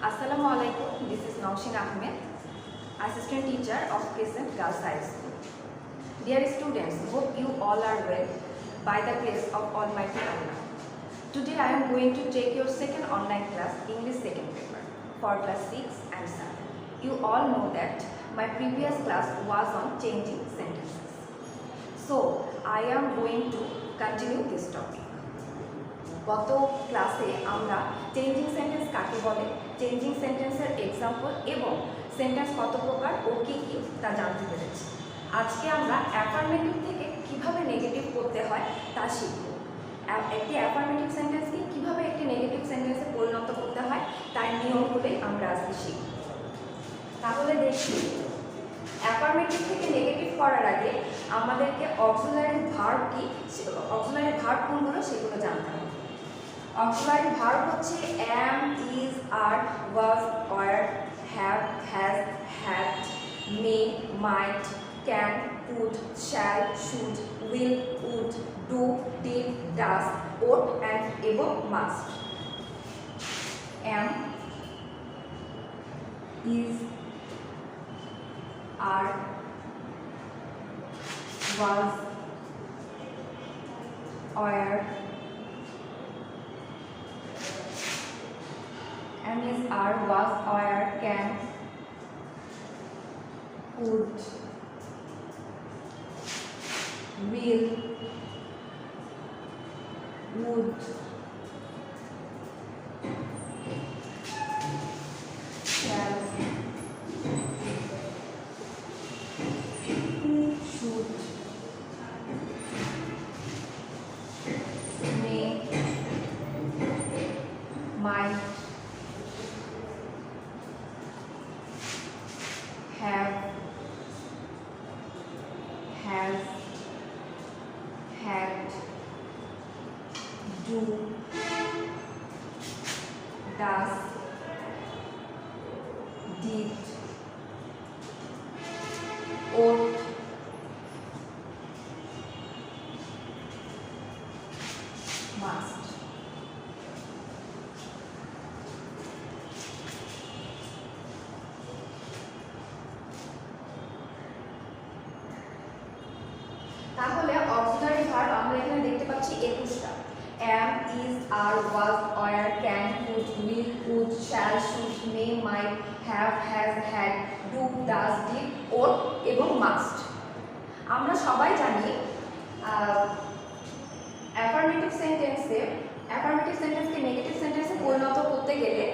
Assalamualaikum. This is Naushin Ahmed, Assistant Teacher of Crescent Girls High School. Dear students, hope you all are well by the grace of Almighty Allah. Today I am going to take your second online class, English second paper, for class 6 and 7. You all know that my previous class was on changing sentences. So I am going to continue this topic. গত ক্লাসে আমরা changing sentence কাকে বলে, changing সেন্টেন্সের example এবং sentence কত প্রকার ও কী কী তা জানতে পেরেছি। আজকে আমরা অ্যাফার্মেটিভ থেকে কিভাবে নেগেটিভ করতে হয় তা শিখব। একটি অ্যাফার্মেটিভ সেন্টেন্সকে কিভাবে একটি নেগেটিভ সেন্টেন্সে পরিণত করতে হয় তার নিয়মগুলোই আমরা আজকে শিখব। তাহলে দেখি অ্যাফার্মেটিভ থেকে নেগেটিভ করার আগে আমাদেরকে অক্সিলারি ভার্ব কি, অক্সিলারি ভার্ব কোনগুলো সেগুলো জানতে হবে। অক্সিলারি ভার্ব হচ্ছে am, is, are, was, were, have, has, had, may, might, can, could, shall, should, will, would, do, did, does, ought and এবং must. Am, is, are, was, were, am, is, are, was, were, can, could, will, would, shall, should, may, might, have, has, had, do, does, did, ought, must. তাহলে auxiliary verb আমরা এখানে দেখতে পাচ্ছি 21টা। am, is, are, was, were, can, could, will, would, shall, should, may, might, have, has, had, do, does, did, ought এবং must। আমরা সবাই জানি affirmative সেন্টেন্সকে নেগেটিভ সেন্টেন্সে পরিণত করতে গেলে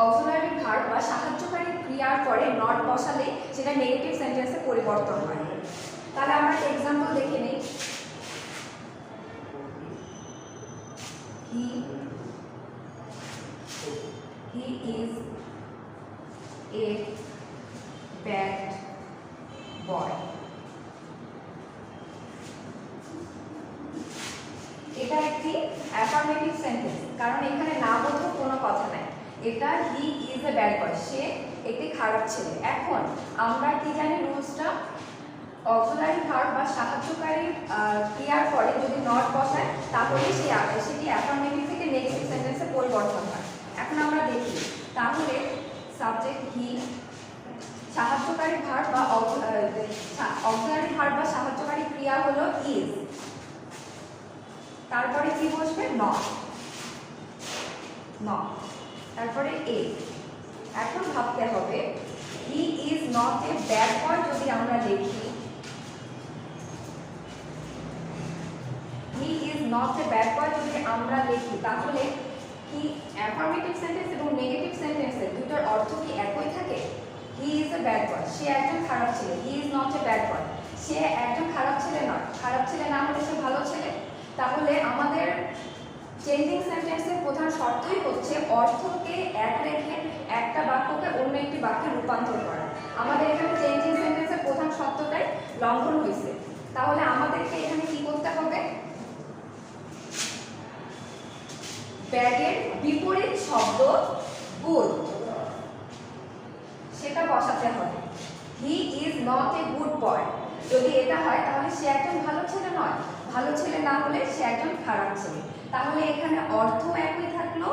অক্সিলারি ভার্ব বা সাহায্যকারী ক্রিয়ার পরে নট বসালে সেটা নেগেটিভ সেন্টেন্সে পরিবর্তন হয়। তাহলে আমরা এক্সাম্পল দেখে নেই। He is a bad boy. এটা একটি অ্যাফার্মেটিভ সেন্টেন্স, কারণ এখানে না বোধক কোনো কথা নাই। এটা he is a bad boy, সে একটি খারাপ ছেলে। এখন আমরা কি জানি রুলসটা, অক্সিলারি ভার্ব বা সাহায্যকারী ক্রিয়ার পরে যদি নট বসায় তাহলে সেটি অ্যাফার্মেটিভ থেকে নেগেটিভ সেন্টেন্সে পরিবর্তন হয়। এখন আমরা দেখি, তাহলে সাবজেক্ট হি, সাহায্যকারী ভার্ব বা অক্সিলারি ভার্ব বা সাহায্যকারী ক্রিয়া হলো ইজ, তারপরে কি বসবে নট, তারপরে এ। এখন ভাবতে হবে হি ইজ নট এ ব্যাড বয় যদি আমরা লিখি, হি ইজ নট এ ব্যাড বয় যদি আমরা লিখি তাহলে কি অ্যাফার্মেটিভ সেন্টেন্স এবং নেগেটিভ সেন্টেন্সের দুটোর অর্থ কি একই থাকে? He is a bad boy, সে একজন খারাপ ছেলে। He is not a bad boy, সে একজন খারাপ ছেলে নয়। খারাপ ছেলে না হলে সে ভালো ছেলে। তাহলে আমাদের চেঞ্জিং সেন্টেন্সের প্রধান শর্তই হচ্ছে অর্থকে এক রেখে একটা বাক্যকে অন্য একটি বাক্যে রূপান্তর করা। আমাদের এখানে চেঞ্জিং সেন্টেন্সের প্রধান শর্তটাই লঙ্ঘন হয়েছে। তাহলে আমাদেরকে এখানে কি করতে হবে? ব্যাডের বিপরীত শব্দ গুড সেটা বসাতে হবে। হি is not a good boy, যদি এটা হয় তাহলে সে একজন ভালো ছেলে নয়। ভালো ছেলে না হলে সে একজন খারাপ ছেলে। তাহলে এখানে অর্থ একই থাকলো,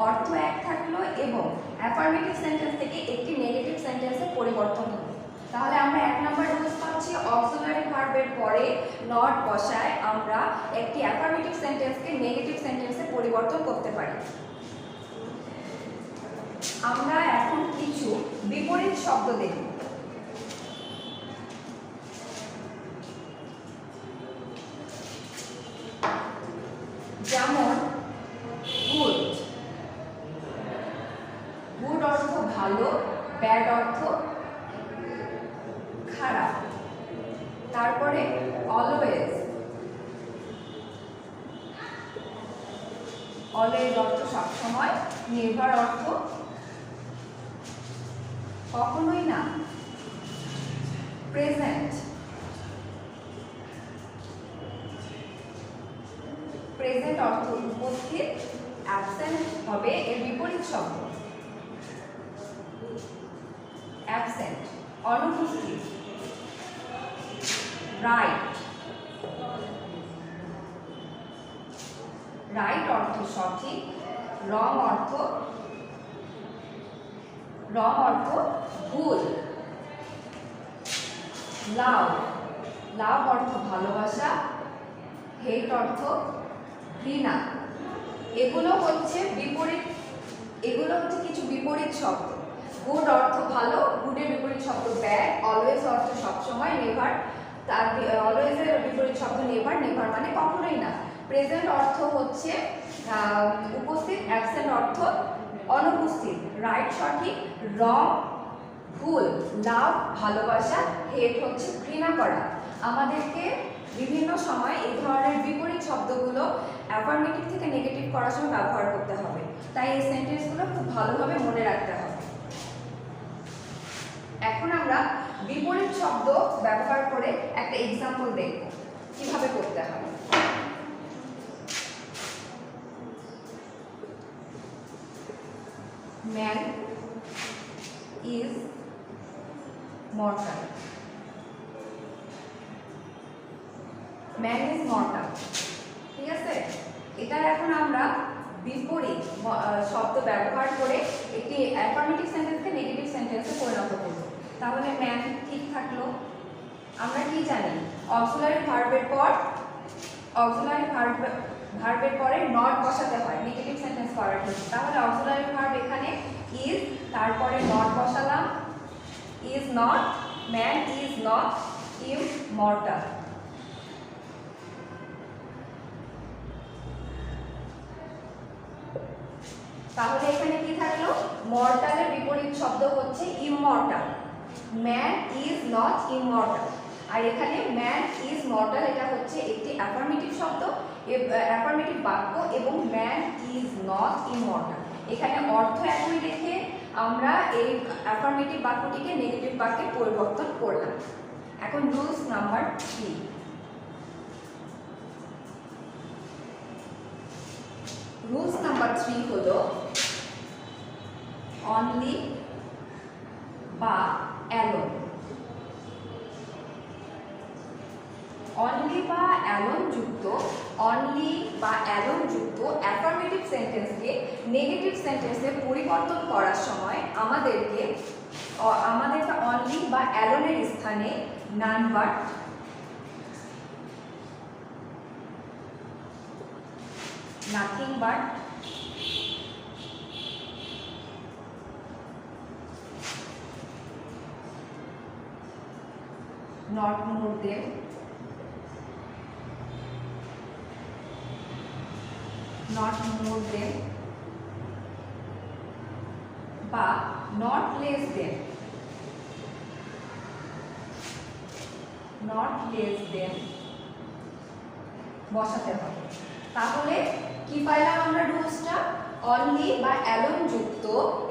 অর্থ এক থাকলো এবং অ্যাফার্মেটিভ সেন্টেন্স থেকে একটি নেগেটিভ সেন্টেন্সে পরিবর্তন হলো। তাহলে আমরা 1 নম্বর রুলস পাচ্ছি, অক্সিলারি ভার্বের পরে নট বসায় আমরা একটি অ্যাফার্মেটিভ সেন্টেন্সকে নেগেটিভ সেন্টেন্সে পরিবর্তন করতে পারি। আমরা এখন কিছু বিপরীত শব্দ দেখব। যেমন গুড, গুড অর্থ ভালো, ব্যাড অর্থ খারাপ। তারপরে অলওয়েজ, অলওয়েজ অর্থ সবসময়, নেভার অর্থ কখনোই না। প্রেজেন্ট, প্রেজেন্ট অর্থ উপস্থিত, অ্যাবসেন্ট হবে এর বিপরীত শব্দ। অ্যাবসেন্ট অনুপস্থিত। রাইট, রাইট অর্থ সঠিক, রং অর্থ ভুল। লাভ, লাভ অর্থ ভালোবাসা, হেট অর্থ ঘৃণা। এগুলো হচ্ছে কিছু বিপরীত শব্দ। গুড অর্থ ভালো, গুডের বিপরীত শব্দ ব্যাড, অলওয়েজ অর্থ সবসময়, নেভার তার অলওয়েজের বিপরীত শব্দ নেভার, নেভার মানে কখনোই না। প্রেজেন্ট অর্থ হচ্ছে উপস্থিত, অ্যাবসেন্ট অর্থ অনুপস্থিত, রাইট সঠিক, রং ভুল, লাভ ভালোবাসা, হেট হচ্ছে ঘৃণা করা। আমাদেরকে বিভিন্ন সময় এই ধরনের বিপরীত শব্দগুলো অ্যাফার্মেটিভ থেকে নেগেটিভ করার সময় ব্যবহার করতে হবে, তাই এই সেন্টেন্সগুলো খুব ভালোভাবে মনে রাখতে হবে। এখন আমরা বিপরীত শব্দ ব্যবহার করে একটা এক্সাম্পল দেখব কিভাবে করতে হবে। Man is mortal, man is mortal, ঠিক আছে। এটা এখন আমরা বিপরীত শব্দ ব্যবহার করে একটি অ্যাফার্মেটিভ সেন্টেন্সকে নেগেটিভ সেন্টেন্সে পরিণত করব। তাহলে ম্যান ঠিক থাকলো। আমরা কি জানি, অক্সিলারি ভার্বের পরে নট বসাতে হয় নেগেটিভ সেন্টেন্স করার জন্য। তাহলে অক্সিলারি ভার্ব এখানে ইজ, তারপরে নট বসালাম, is not, man is not immortal. তাহলে এখানে কি থাকলো, মর্টালের বিপরীত শব্দ হচ্ছে immortal, man is not immortal. আর এখানে ম্যান ইজ মর্টাল এটা হচ্ছে একটি অ্যাফার্মেটিভ শব্দ, অ্যাফার্মেটিভ বাক্য, এবং ম্যান ইজ নট ইমমর্টাল। এখানে অর্থ একই রেখে আমরা এই অ্যাফার্মেটিভ বাক্যটিকে নেগেটিভ বাক্যে পরিবর্তন করলাম। এখন রুলস নাম্বার 3। রুলস নাম্বার 3 হলো অনলি বা অ্যালোন। অনলি বা অ্যালোন যুক্ত অ্যাফার্মেটিভ সেন্টেন্সকে নেগেটিভ সেন্টেন্সে পরিবর্তন করার সময় আমাদেরকে অনলি বা অ্যালোনের স্থানে none but, nothing but, not more than, not more than বা not less than, not less than বসাতে হবে। তাহলে কি পাইলাম আমরা রুলসটা, অনলি বা অ্যালোন যুক্ত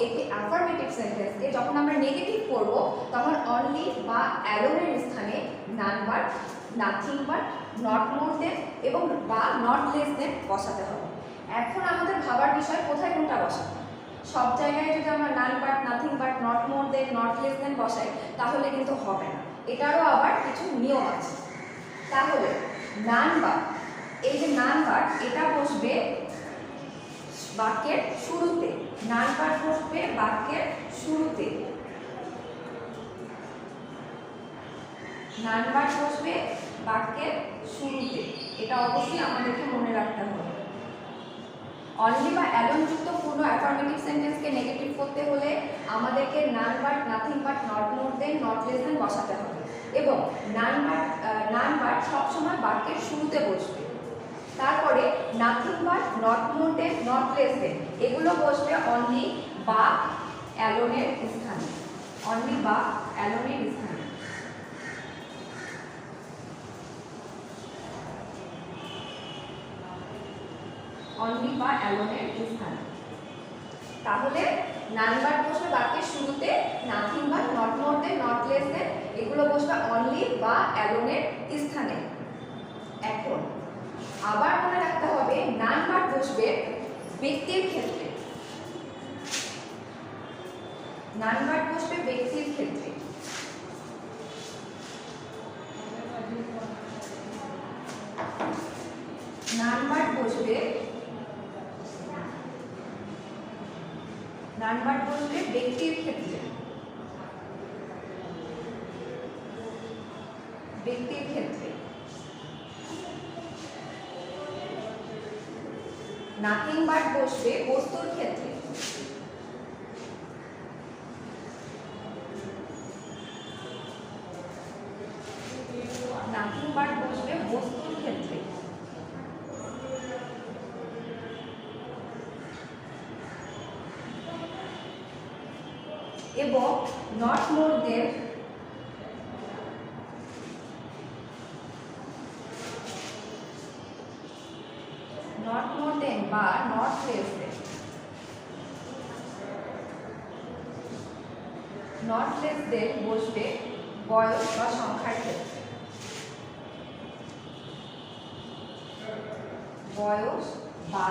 একটি অ্যাফার্মেটিভ সেন্টেন্সকে যখন আমরা নেগেটিভ করব তখন অনলি বা অ্যালোনের স্থানে none but, nothing but, not more than এবং বা নট লেস দেন বসাতে হবে। এখন আমাদের ভাবার বিষয় কোথায় কোনটা বসাবো। সব জায়গায় যদি আমরা none but, nothing but, not more than, not less than বসাই তাহলে কিন্তু হবে না, এটারও আবার কিছু নিয়ম আছে। তাহলে নান বাট, এই যে নান বাট এটা বসবে বাক্যের শুরুতে, নান ভার্ব বসবে বাক্যের শুরুতে, নান ভার্ব বসবে বাক্যের শুরুতে। এটা অবশ্যই আমাদেরকে মনে রাখতে হবে। অনলি বা অ্যালোন যুক্ত কোনো অ্যাফার্মেটিভ সেন্টেন্সকে নেগেটিভ করতে হলে আমাদেরকে none but, nothing but, not more than, not less than বসাতে হবে। এবং নান বাট সবসময় বাক্যের শুরুতে বসবে। তারপরে nothing but, not more than, not less than এগুলো বসবে অনলি বা অ্যালোনের স্থানে, অনলি বা অ্যালোনের স্থানে। অনলি বা অ্যালোনের স্থানে। তাহলে নান ভার্ব বসবে বাক্যের শুরুতে, nothing but, not more than, not less than এগুলো বসবে অনলি বা অ্যালোনের স্থানে। এখন আবার মনে রাখতে হবে নান ভার্ব বসবে ব্যক্তির ক্ষেত্রে, নান ভার্ব বসবে ব্যক্তির ক্ষেত্রে। নান ভার্ব বসবে, নান ভার্ব বসবে ব্যক্তির ক্ষেত্রে, ব্যক্তির ক্ষেত্রে। নাথিং বাট বসবে বস্তুর ক্ষেত্রে, নাথিং বাট বসবে বস্তুর ক্ষেত্রে। এবং not more than, not more দেন বা not less then, not less than বসবে বয়স বা সংখ্যার ক্ষেত্রে, বয়স বা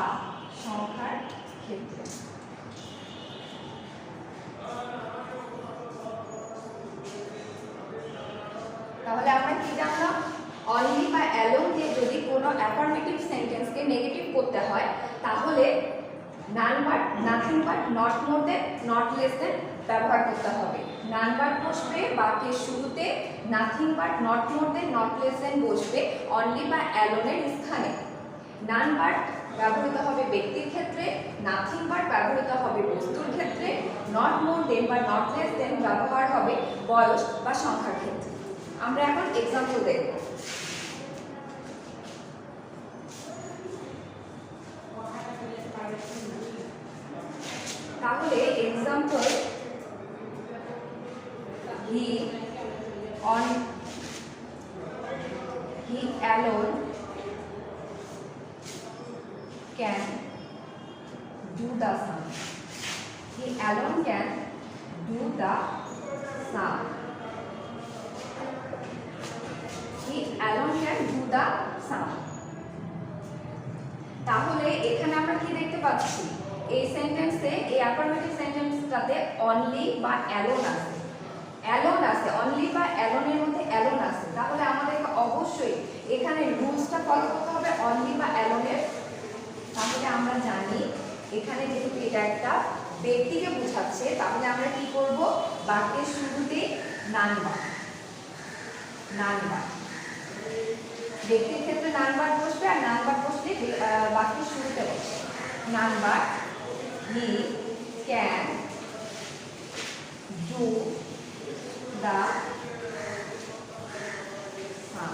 সংখ্যার ক্ষেত্রে। তাহলে আমরা কি জানলাম? অনলি বা অ্যালোন দিয়ে যদি কোনো অ্যাফার্মেটিভ সেন্টেন্সকে নেগেটিভ করতে হয় তাহলে none but, nothing but, not more than, not less than ব্যবহার করতে হবে। নান বাট বসবে বাক্যের শুরুতে, nothing but, not more than, not less than বসবে অনলি বা অ্যালোনের স্থানে। নান বাট ব্যবহৃত হবে ব্যক্তির ক্ষেত্রে, নাথিং বাট ব্যবহৃত হবে বস্তুর ক্ষেত্রে, নট মোর দেন বা নট লেস দেন ব্যবহার হবে বয়স বা সংখ্যার ক্ষেত্রে। আমরা এখন এক্সাম্পল দেখব। তাহলে example, he alone can do the sum. He alone can do the sum. He alone can do the sum. তাহলে এখানে আমরা কি দেখতে পাচ্ছি? এই সেন্টেন্সে, এই অ্যাফার্মেটিভ সেন্টেন্সটাতে অনলি বা অ্যালোন আছে, অ্যালোন আছে, অনলি বা অ্যালোনের মধ্যে অ্যালোন আছে। তাহলে আমাদেরকে অবশ্যই এখানে রুলসটা ফলো করতে হবে অনলি বা অ্যালোনের। তাহলে আমরা জানি এখানে যেহেতু এটা একটা ব্যক্তিকে বোঝাচ্ছে তাহলে আমরা কি করব? বাক্যের শুরুতে নান বা, নান বা ব্যক্তির ক্ষেত্রে নান বাট বসবে, আর নান বাট বসলে বাক্যের শুরুতে বসবে। None but, he can do the same.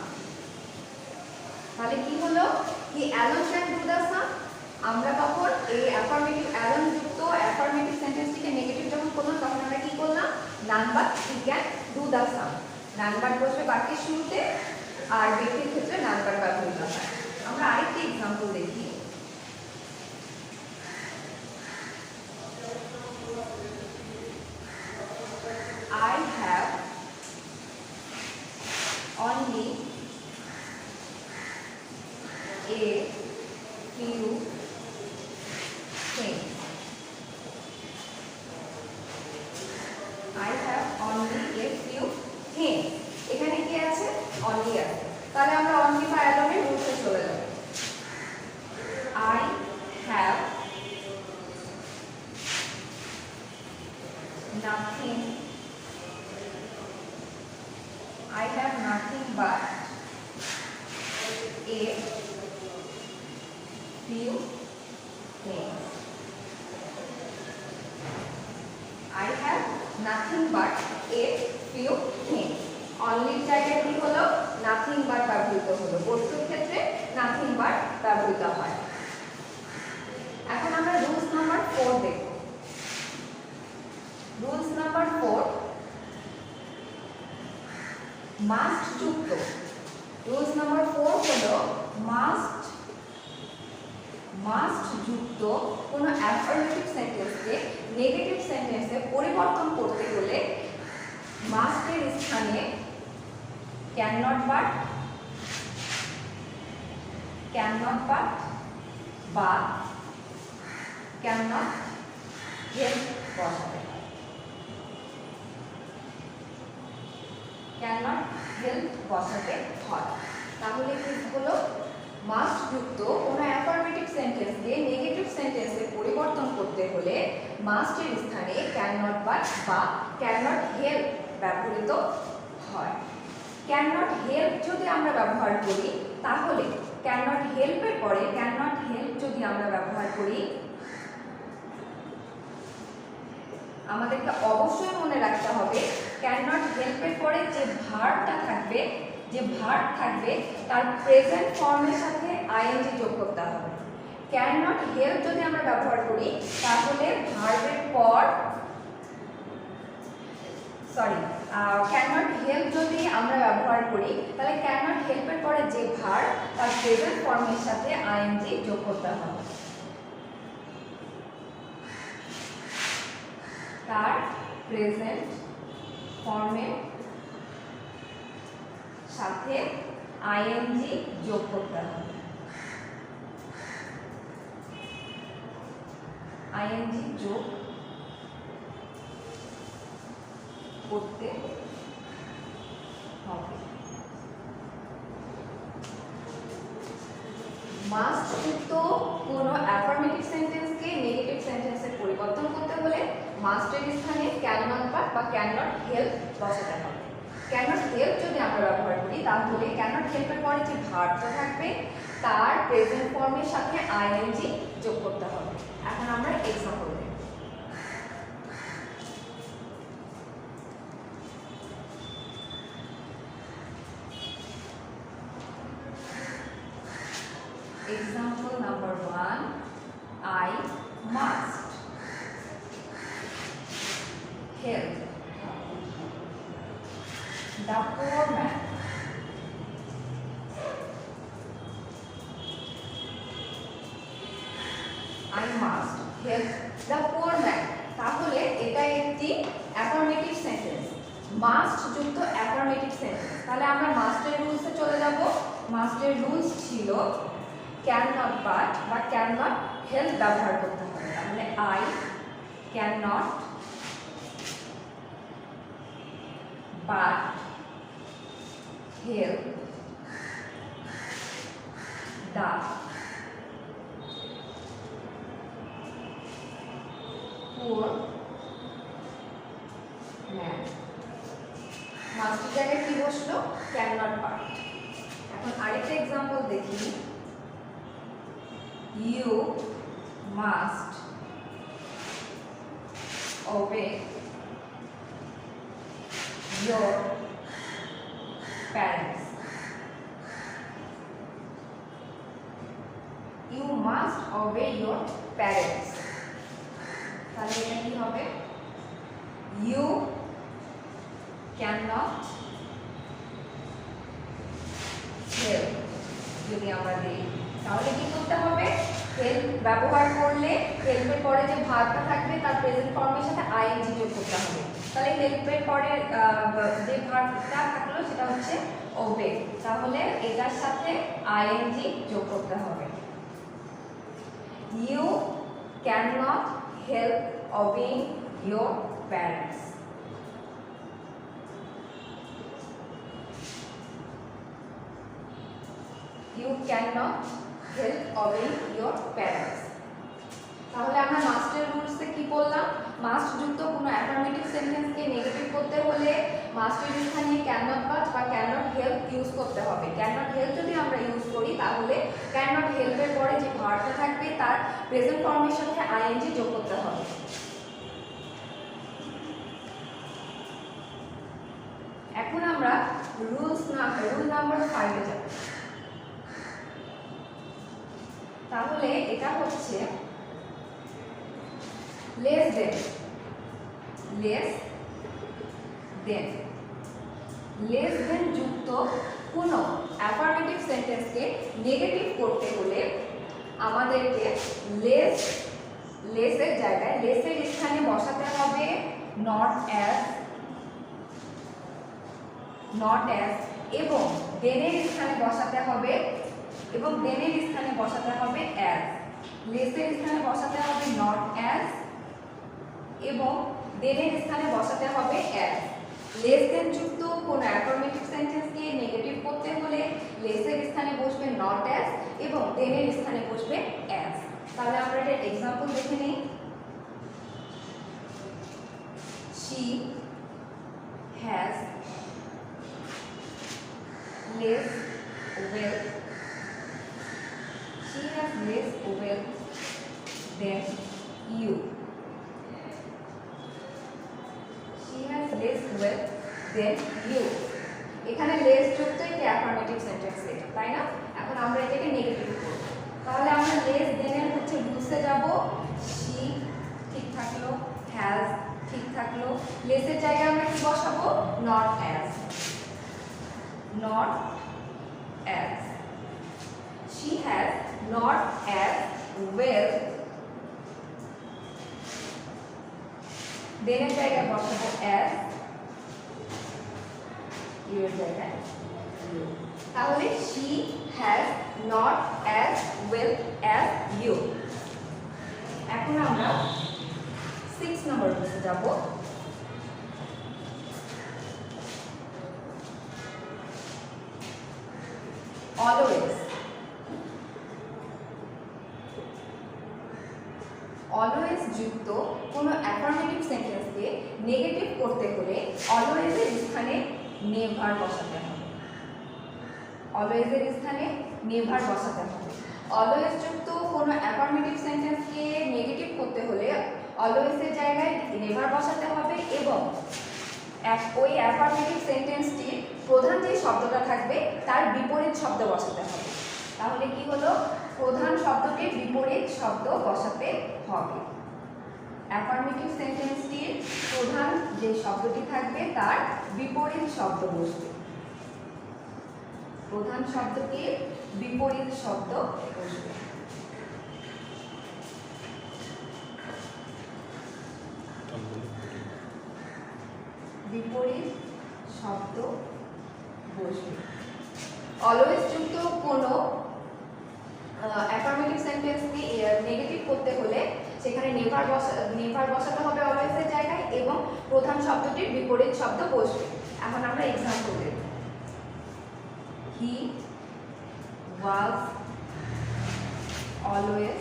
তাহলে কি হলো? He alone can do the same. আমরা তখন এই অ্যাফার্মেটিভ অ্যালোন যুক্ত অ্যাফার্মেটিভ সেন্টেন্সটিকে নেগেটিভ যখন করলাম তখন আমরা কি করলাম? None but, he can do the same. None but বসবে বাক্যের শুরুতে, আর ব্যক্তির ক্ষেত্রে নান বাট ব্যবহৃত হয়। আমরা আরেকটি এক্সাম্পল দেখি। I have only a few things. I have only a few things. এখানে কি আছে? only আছে। তাহলে আমরা only বা alone এর রুলসে চলে যাব। nothing, I have nothing but a few things. I have nothing but a few things. Only জায়গায় কি হলো nothing but ব্যবহৃত হলো, বস্তুর ক্ষেত্রে nothing but ব্যবহৃত হয়। এখন আমরা রুলস নাম্বার 4 দেখব। রুলস নাম্বার 4 মাস্ট যুক্ত। রুলস নাম্বার 4 হলো মাস্ট যুক্ত কোনো অ্যাফার্মেটিভ সেন্টেন্সকে নেগেটিভ সেন্টেন্সে পরিবর্তন করতে হলে মাস্টের স্থানে ক্যান নট বাট বা ক্যান নট হেল্প বসাতে হয়। ক্যান নট হেল্প বসাতে হয়। তাহলে কি হলো, মাস্ট যুক্ত কোনো অ্যাফার্মেটিভ সেন্টেন্সকে নেগেটিভ সেন্টেন্সে পরিবর্তন করতে হলে মাস্টের স্থানে ক্যান নট বাট বা ক্যান নট হেল্প ব্যবহৃত হয়। ক্যান নট হেল্প যদি আমরা ব্যবহার করি তাহলে ক্যান নট হেল্পের পরে ক্যান নট হেল্প যদি আমরা ব্যবহার করি আমাদেরকে অবশ্যই মনে রাখতে হবে ক্যান নট হেল্পের পরে যে ভার্বটা থাকবে, তার প্রেজেন্ট ফর্মের সাথে আইএনজি যোগ করতে হবে। ক্যান নট হেল্প যদি আমরা ব্যবহার করি তাহলে ভার্বের পর ক্যান নট হেল্প যদি আমরা ব্যবহার করি তাহলে ক্যান নট হেল্পের পরে যে ভার্ব তার প্রেজেন্ট ফর্মের সাথে আইএনজি যোগ করতে হবে। তার প্রেজেন্ট ফর্মের সাথে আইএনজি যোগ করতে হবে। আইএনজি যোগ করতে হবে। মাস্ট যুক্ত কোনো অ্যাফার্মেটিভ সেন্টেন্সকে নেগেটিভ সেন্টেন্সে পরিবর্তন করতে হলে মাস্টের স্থানে ক্যান নট বাট বা ক্যান নট হেল্প বসাতে হবে। ক্যান নট হেল্প যদি আমরা ব্যবহার করি তাহলে ক্যান নট হেল্পের পরে যে ভার্বটা থাকবে তার প্রেজেন্ট ফর্মের সাথে আইএনজি যোগ করতে হবে। এখন আমরা এক্সাম্পল দেখব। Example number 1, I must help the poor man. I must help the poor man. তাহলে এটা একটি অ্যাফার্মেটিভ সেন্টেন্স, মাস্ট যুক্ত অ্যাফার্মেটিভ সেন্টেন্স। তাহলে আমরা মাস্টের রুলসে চলে যাব। মাস্টের রুলস ছিল ক্যান নট বাট বা ক্যান নট হেল্প ব্যবহার করতে হবে। তাহলে I can not but help the poor man. মাস্টের জায়গায় কি বসলো, ক্যান নট বাট। এখন আরেকটা এক্সাম্পল দেখি। You must obey your parents. You must obey your parents. তাহলে এটা কি হবে, you cannot help যদি আমরা দিই তাহলে কি করতে হবে, হেল্প ব্যবহার করলে হেল্পের পরে যে ভার্বটা থাকবে তার প্রেজেন্ট ফর্মের সাথে আইএনজি যোগ করতে হবে। তাহলে হেল্পের পরে যে ভার্বটা থাকলো সেটা হচ্ছে ওবে, তাহলে এটার সাথে আইএনজি যোগ করতে হবে। You can not help obeying your parents. You cannot help obeying your parents. তাহলে আমরা মাস্টের রুলসে কি বললাম, মাস্ট যুক্ত কোনো অ্যাফার্মেটিভ করতে হলে মাস্টের স্থানে ক্যান নট বাট বা ক্যান নট হেল্প ইউজ করতে হবে। ক্যান নট হেল্প যদি আমরা ইউজ করি তাহলে ক্যান নট হেল্পের পরে যে ভার্বটা থাকবে তার প্রেজেন্ট ফর্মের সাথে আইএনজি যোগ করতে হবে। এখন আমরা রুল নাম্বার 5 এ যাব। তাহলে এটা হচ্ছে লেস দেন। লেস দেন যুক্ত কোনো অ্যাফার্মেটিভ সেন্টেন্সকে নেগেটিভ করতে হলে আমাদেরকে লেসের জায়গায় লেসের স্থানে বসাতে হবে নট অ্যাজ এবং দেনের স্থানে বসাতে হবে অ্যাজ। লেসের স্থানে বসাতে হবে নট অ্যাজ এবং দেনের স্থানে বসাতে হবে অ্যাজ। লেস দেন যুক্ত কোন অ্যাফার্মেটিভ সেন্টেন্সকে নেগেটিভ করতে হলে লেসের স্থানে বসবে নট অ্যাজ এবং দেনের স্থানে বসবে অ্যাজ। তাহলে আমরা এর एग्जांपल দেখে নেই। she has less wealth than you. এখানে লেস যুক্ত একটি অ্যাফার্মেটিভ সেন্টেন্স এটা, তাই না? এখন আমরা এটাকে নেগেটিভ করব। তাহলে আমরা লেস দেনের হচ্ছে রুলসে যাব। she ঠিক থাকলো, has ঠিক থাকলো, লেসের জায়গায় আমরা কি বসাবো? Not as. she has not as well, দেনের জায়গায় বসাবো as, এর জায়গায় you। তাহলে she has not as well as you। এখন আমরা 6 নম্বর রুলসে যাব। অলওয়েজ যুক্ত কোনো অ্যাফার্মেটিভ সেন্টেন্সকে নেগেটিভ করতে হলে অলওয়েজের স্থানে নেভার বসাতে হবে। অলওয়েজ যুক্ত কোনো অ্যাফার্মেটিভ সেন্টেন্সকে নেগেটিভ করতে হলে অলওয়েজের জায়গায় নেভার বসাতে হবে এবং ওই অ্যাফার্মেটিভ সেন্টেন্সটির প্রধান যে শব্দটা থাকবে তার বিপরীত শব্দ বসাতে হবে। তাহলে কি হলো? প্রধান শব্দটির বিপরীত শব্দ বসাতে হবে। অ্যাফার্মেটিভ সেন্টেন্সটির প্রধান যে শব্দটি থাকবে তার বিপরীত শব্দ বসবে। প্রধান শব্দটির বিপরীত শব্দ বসবে। বিপরীত শব্দ বসবে। অলওয়েজ যুক্ত কোনো অ্যাফার্মেটিভ সেন্টেন্সকে নেগেটিভ করতে হলে সেখানে নেভার বসাতে হবে অলওয়েজের জায়গায় এবং প্রধান শব্দটির বিপরীত শব্দ বসবে। এখন আমরা एग्जांपल দেব। he was always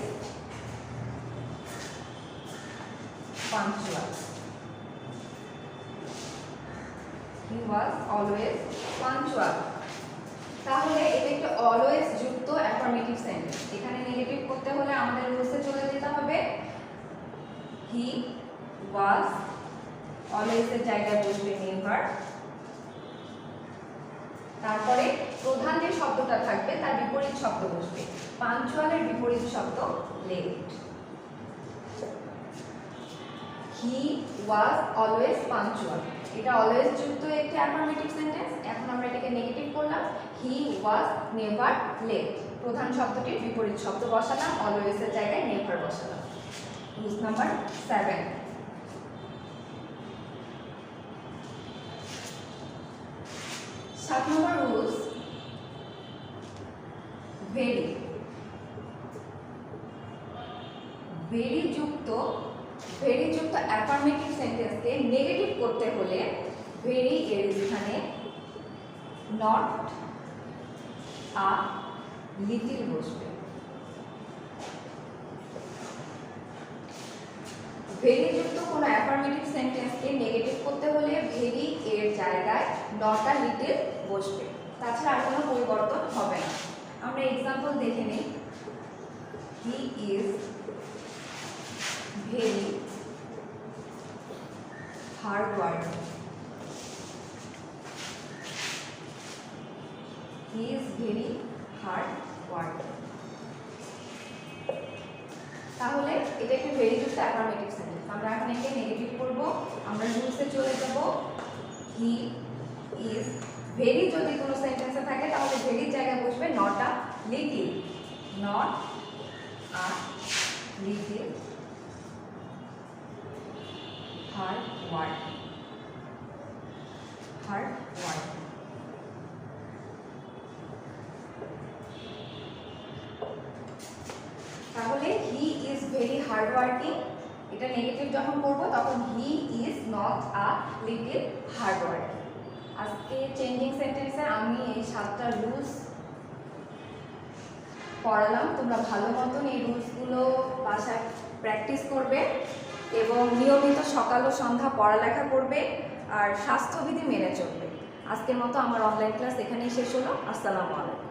punctual. তাহলে এটা একটা অলওয়েজ যুক্ত অ্যাফার্মেটিভ সেন্টেন্স। এখানে নেগেটিভ করতে হলে আমাদের রুলসে চলে যেতে হবে। he was অলওয়েজ এর জায়গায় বসবে নেভার। তারপরে প্রধান যে শব্দটা থাকবে তার বিপরীত শব্দ বসবে। পাঞ্চুয়ালের বিপরীত শব্দ late. he was always punctual, এটা অলওয়েজ যুক্ত একটি অ্যাফার্মেটিভ সেন্টেন্স। এখন আমরা এটাকে নেগেটিভ করলাম। he was never late, প্রধান শব্দটির বিপরীত শব্দ বসালাম, অলওয়েজ এর জায়গায় নেভার বসালাম। Rule number 7। 7 নম্বর রুলস ভেরি যুক্ত অ্যাফার্মেটিভ সেন্টেন্সকে নেগেটিভ করতে হলে ভেরি এর স্থানে নট আ লিটল বসবে। ভেরি যুক্ত কোনো অ্যাফার্মেটিভ সেন্টেন্সকে নেগেটিভ করতে হলে ভেরি নট আ লিটিল বসবে, তাছাড়া আর কোনো পরিবর্তন হবে না। আমরা এক্সাম্পল দেখে নিই। হি is very hard working. He is very hard working. তাহলে এটা একটি ভেরি যুক্ত অ্যাফার্মেটিভ সেন্টেন্স। আমরা এখন একে নেগেটিভ করব। আমরা রুলসে চলে যাব। হি ইজ ভেরি যদি কোনো সেন্টেন্সে থাকে তাহলে ভেরির জায়গায় বসবে not a little, not a little hard working, hard working. তাহলে he is very hard working, এটা নেগেটিভ যখন করব তখন he is not a little hard working. আজকে চেঞ্জিং সেন্টেন্সে আমি এই 7টা রুলস পড়ালাম। তোমরা ভালো মতন এই রুলসগুলো বাসায় প্র্যাকটিস করবে এবং নিয়মিত সকাল ও সন্ধ্যা পড়ালেখা করবে আর স্বাস্থ্যবিধি মেনে চলবে। আজকের মতো আমার অনলাইন ক্লাস এখানেই শেষ হলো। আসসালামু আলাইকুম।